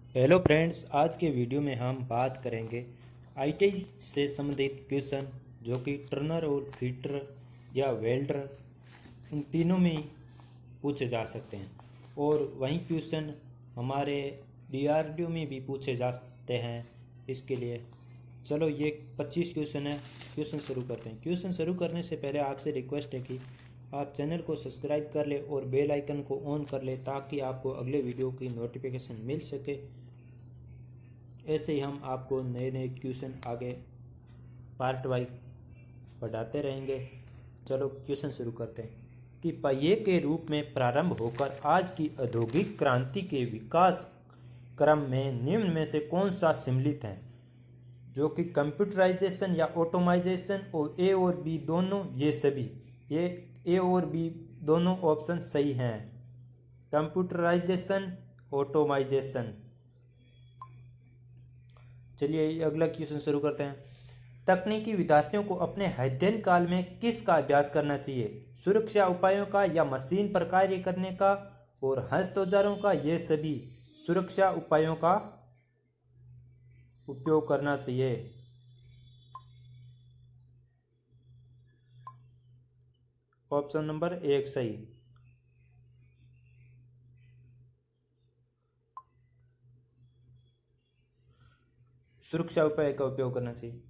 Hello friends, आज के video में हम बात करेंगे आईटी से संबंधित क्वेश्चन जो कि टर्नर और फिटर या वेल्डर इन तीनों में ही पूछे जा सकते हैं। और वही क्वेश्चन हमारे डीआरडीओ में भी पूछे जा सकते हैं। इसके लिए चलो ये 25 क्वेश्चन है। क्वेश्चन शुरू करते हैं। क्वेश्चन शुरू करने से पहले आपसे रिक्वेस्ट है कि आप चैनल को सब्सक्राइब कर ले और बेल आइकन को ऑन कर ले ताकि आपको अगले वीडियो की नोटिफिकेशन मिल सके। ऐसे ही हम आपको नए नए क्वेश्चन आगे पार्ट वाइज पढ़ाते रहेंगे। चलो क्वेश्चन शुरू करते हैं कि पहिए के रूप में प्रारंभ होकर आज की औद्योगिक क्रांति के विकास क्रम में निम्न में से कौन सा सम्मिलित है, जो कि कंप्यूटराइजेशन या ऑटोमाइजेशन और ए और बी दोनों, ये सभी, ये ए और बी दोनों ऑप्शन सही हैं। Computerisation, automisation. चलिए अगला क्वेश्चन शुरू करते हैं। तकनीकी विद्यार्थियों को अपने अध्ययन काल में किसका अभ्यास करना चाहिए? सुरक्षा उपायों का या मशीन पर कार्य करने का और हस्त औजारों का? ये सभी सुरक्षा उपायों का उपयोग करना चाहिए। ऑप्शन नंबर 1 सही। सुरक्षा उपाय का उपयोग करना चाहिए।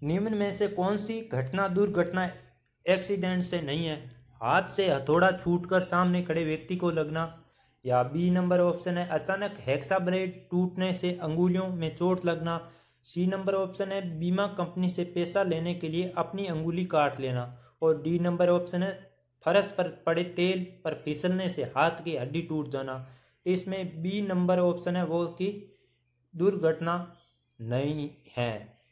निम्न में से कौन सी घटना दुर्घटना एक्सीडेंट से नहीं है? हाथ से हथौड़ा छूटकर सामने खड़े व्यक्ति को लगना, या बी नंबर ऑप्शन है अचानक हेक्सा ब्लेड टूटने से अंगुलियों में चोट लगना, सी नंबर ऑप्शन है बीमा कंपनी से पैसा लेने के लिए अपनी अंगुली काट लेना, और डी नंबर ऑप्शन है फर्श पर पड़े तेल पर फिसलने से हाथ की हड्डी टूट जाना। इसमें बी नंबर ऑप्शन है वो कि दुर्घटना नहीं है,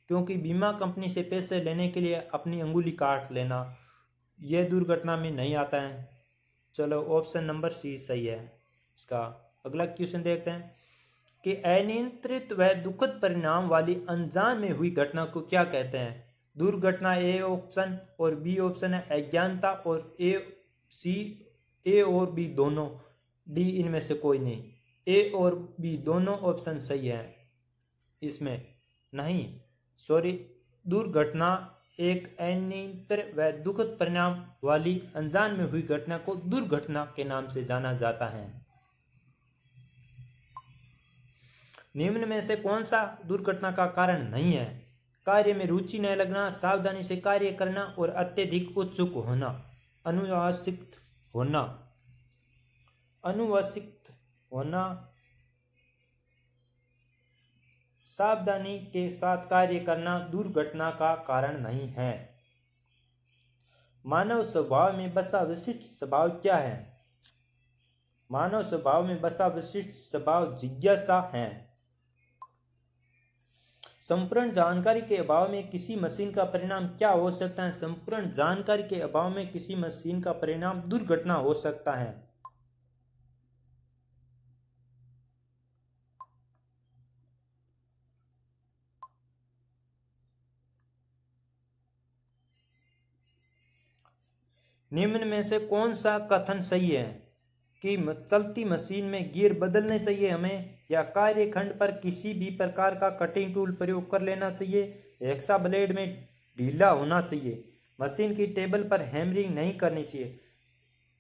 क्योंकि बीमा कंपनी से पैसे लेने के लिए अपनी अंगुली काट लेना यह दुर्घटना में नहीं आता है। चलो ऑप्शन नंबर सी सही है इसका। अगला क्वेश्चन देखते हैं कि अनियंत्रित व दुखद परिणाम वाली अनजान में हुई घटना को क्या कहते हैं? दुर्घटना ए ऑप्शन और बी ऑप्शन है अज्ञानता, और ए और बी दोनों, डी इनमें से कोई नहीं। ए और बी दोनों ऑप्शन सही है। इसमें नहीं, सॉरी, दुर्घटना एक अनियंत्रित व दुखद परिणाम वाली अनजान में हुई घटना को दुर्घटना के नाम से जाना जाता है। निम्न में से कौन सा दुर्घटना का कारण नहीं है? कार्य में रुचि न लगना, सावधानी से कार्य करना और अत्यधिक उत्सुक होना, अनुवांशिक होना, सावधानी के साथ कार्य करना दुर्घटना का कारण नहीं है। मानव स्वभाव में बसा विशिष्ट स्वभाव क्या है? मानव स्वभाव में बसा विशिष्ट स्वभाव जिज्ञासा है। संपूर्ण जानकारी के अभाव में किसी मशीन का परिणाम क्या हो सकता है? संपूर्ण जानकारी के अभाव में किसी मशीन का परिणाम दुर्घटना हो सकता है। निम्न में से कौन सा कथन सही है कि चलती मशीन में गियर बदलने चाहिए हमें, या कार्यखंड पर किसी भी प्रकार का कटिंग टूल प्रयोग कर लेना चाहिए, हेक्सा ब्लेड में ढीला होना चाहिए, मशीन की टेबल पर हैमरिंग नहीं करनी चाहिए?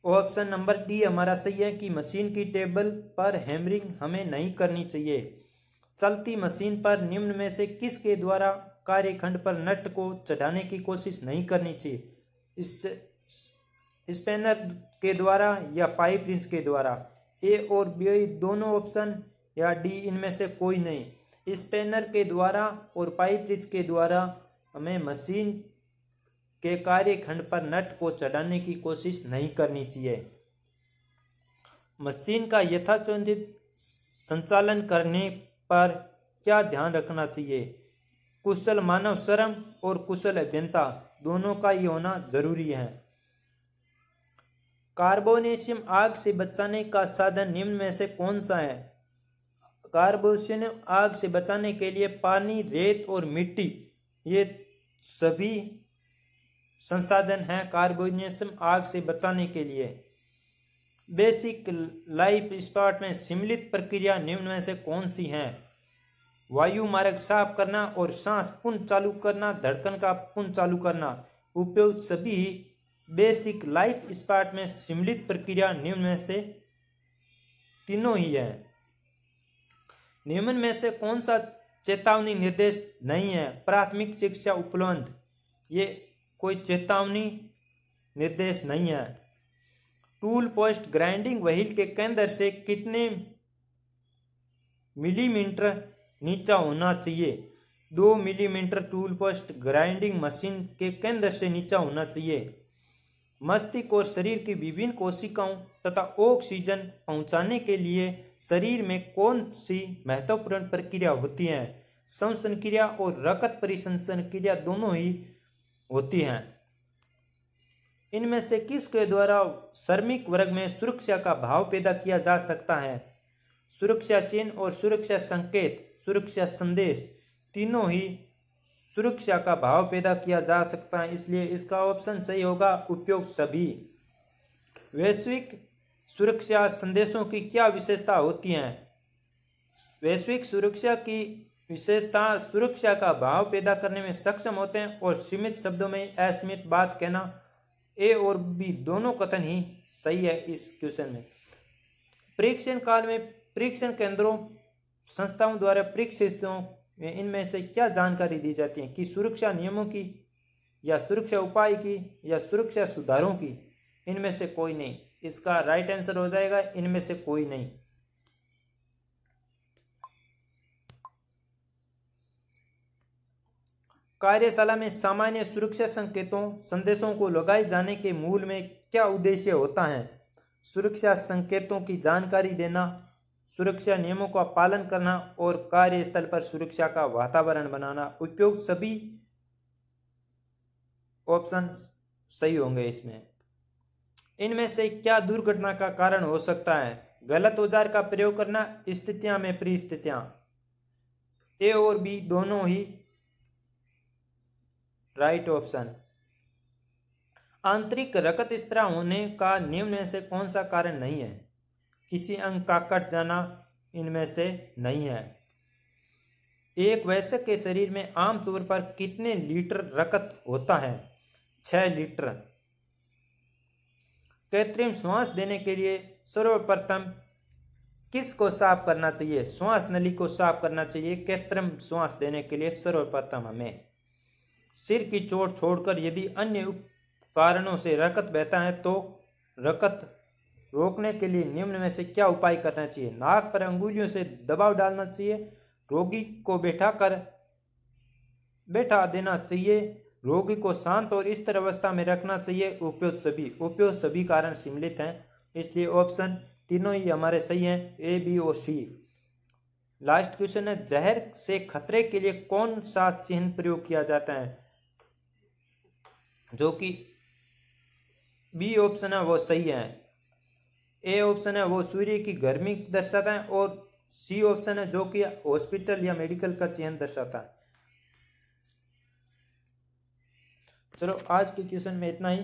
ऑप्शन नंबर डी हमारा सही है कि मशीन की टेबल पर हैमरिंग हमें नहीं करनी चाहिए। चलती मशीन पर निम्न में से किसके द्वारा कार्यखंड पर नट को चढ़ाने की कोशिश नहीं करनी चाहिए? स्पैनर के द्वारा या पाइप रिंच के द्वारा? ए और बी दोनों ऑप्शन, या डी इनमें से कोई नहीं। स्पैनर के द्वारा और पाइप रिंच के द्वारा हमें मशीन के कार्यखंड पर नट को चढ़ाने की कोशिश नहीं करनी चाहिए। मशीन का यथासंचित संचालन करने पर क्या ध्यान रखना चाहिए? कुशल मानव श्रम और कुशल अभियंता दोनों का ही होना जरूरी है। कार्बोनेशियम आग से बचाने का साधन निम्न में से कौन सा है? कार्बोनेशियम आग से बचाने के लिए पानी, रेत और मिट्टी, ये सभी संसाधन हैं कार्बोनेशियम आग से बचाने के लिए। बेसिक लाइफ स्पार्ट में सम्मिलित प्रक्रिया निम्न में से कौन सी हैं? वायु मार्ग साफ करना और सांस पुनः चालू करना, धड़कन का पुनः चालू करना। उपयुक्त सभी बेसिक लाइफ स्पार्ट में सम्मिलित प्रक्रिया निम्न में से तीनों ही है। निम्न में से कौन सा चेतावनी निर्देश नहीं है? प्राथमिक चिकित्सा उपलब्ध, ये कोई चेतावनी निर्देश नहीं है। टूल पोस्ट ग्राइंडिंग व्हील के केंद्र से कितने मिलीमीटर नीचा होना चाहिए? 2 millimetre tool post grinding machine के केंद्र से नीचा होना चाहिए। मस्तिष्क और शरीर की विभिन्न कोशिकाओं तथा ऑक्सीजन पहुंचाने के लिए शरीर में कौन सी महत्वपूर्ण प्रक्रिया होती है? श्वसन क्रिया और रक्त परिसंचरण क्रिया दोनों ही होती हैं। इनमें से किसके द्वारा श्रमिक वर्ग में सुरक्षा का भाव पैदा किया जा सकता है? सुरक्षा चिन्ह और सुरक्षा संकेत, सुरक्षा संदेश, तीनों ही सुरक्षा का भाव पैदा किया जा सकता है, इसलिए इसका ऑप्शन सही होगा उपयुक्त सभी। वैश्विक सुरक्षा संदेशों की क्या विशेषता होती हैं? वैश्विक सुरक्षा की विशेषता सुरक्षा का भाव पैदा करने में सक्षम होते हैं और सीमित शब्दों में असीमित बात कहना। ए और बी दोनों कथन ही सही है इस क्वेश्चन में। परीक्षण काल में परीक्षण केंद्रों संस्थाओं द्वारा परीक्षितों में इनमें से क्या जानकारी दी जाती है? कि सुरक्षा नियमों की या सुरक्षा उपाय की या सुरक्षा सुधारों की? इनमें से कोई नहीं। इसका राइट आंसर हो जाएगा इनमें से कोई नहीं। कार्यशाला में सामान्य सुरक्षा संकेतों संदेशों को लगाए जाने के मूल में क्या उद्देश्य होता है? सुरक्षा संकेतों की जानकारी देना, सुरक्षा नियमों का पालन करना और कार्यस्थल पर सुरक्षा का वातावरण बनाना। उपयुक्त सभी ऑप्शन सही होंगे इसमें। इनमें से क्या दुर्घटना का कारण हो सकता है? गलत औजार का प्रयोग करना, स्थितियां में परिस्थितियां। ए और बी दोनों ही राइट ऑप्शन। आंतरिक रक्त स्त्राव होने का निम्न में से कौन सा कारण नहीं है? किसी अंग का कट जाना इनमें से नहीं है। एक वयस्क के शरीर में आमतौर पर कितने लीटर रक्त होता है? 6 लीटर। कृत्रिम श्वास देने के लिए सर्वप्रथम किसको साफ करना चाहिए? श्वास नली को साफ करना चाहिए कृत्रिम श्वास देने के लिए सर्वप्रथम हमें। सिर की चोट छोड़कर यदि अन्य कारणों से रक्त बहता है तो रक्त रोकने के लिए निम्न में से क्या उपाय करना चाहिए? नाक पर अंगुलियों से दबाव डालना चाहिए, रोगी को बैठा देना चाहिए, रोगी को शांत और स्थिर अवस्था में रखना चाहिए। उपयुक्त सभी कारण सम्मिलित हैं, इसलिए ऑप्शन तीनों ही हमारे सही हैं, ए बी और सी। लास्ट क्वेश्चन है, जहर से खतरे के लिए कौन सा चिन्ह प्रयोग किया जाता है? जो कि बी ऑप्शन है वो सही है। ए ऑप्शन है वो सूर्य की गर्मी दर्शाता है और सी ऑप्शन है जो कि हॉस्पिटल या मेडिकल का चिन्ह दर्शाता है। चलो आज के क्वेश्चन में इतना ही।